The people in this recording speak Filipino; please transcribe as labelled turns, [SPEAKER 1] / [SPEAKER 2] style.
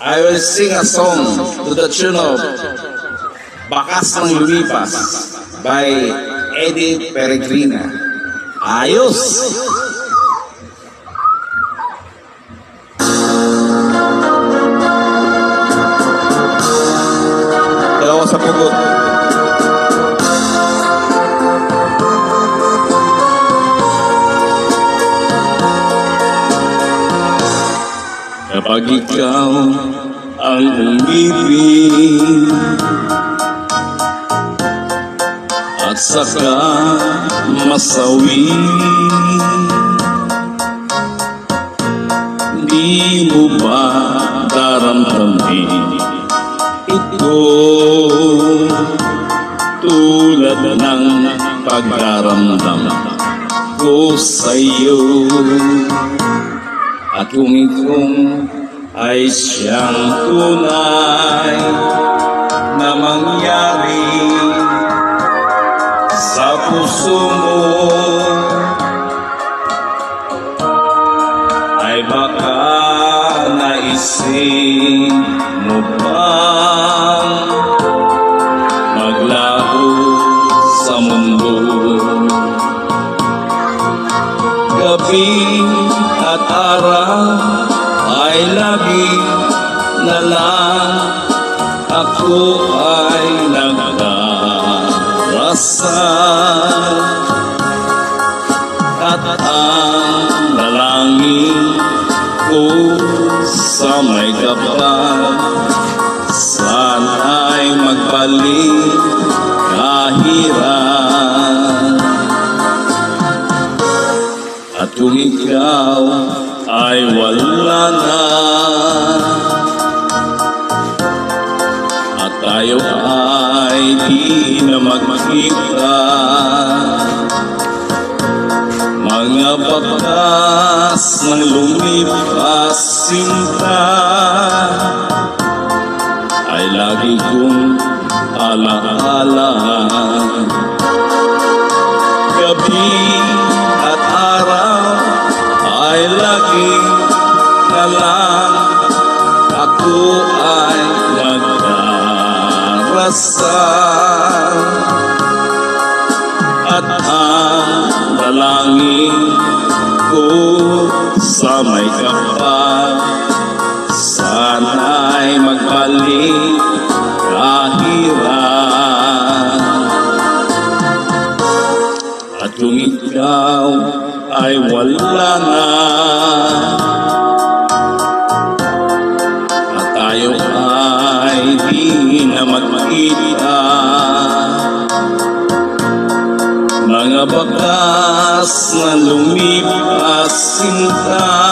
[SPEAKER 1] I will sing a song to the tune of Bakas ng Lumipas by Eddie Peregrina. Ayos! Dalawa sa pugot. Kapag ikaw ang umibig at saka masawi, di mo ba daramdamin ito tulad ng pagdaramdam ko sa'yo? At kung ikong ay siyang tunay na mangyari sa puso mo, ay baka naisip mo bang maglaho sa mundo? Gabi at araw ay lagi na lang ako ay nagdarasal, at ang dalangin ko sa may kapal, sana'y magbalik kahirap. At kung ikaw ay wala na, at tayo ay di na magkita, mga bakas ng lumipas sinta ay lagi kong alaala. Gabi at araw ay lagi na lang ako ay nagdarasal, at ang dalangin ko sa may kapal, sana'y magbalik kahirap. At kung ikaw ay wala na, at tayo ay di na magkita, mga bakas na lumipas sinta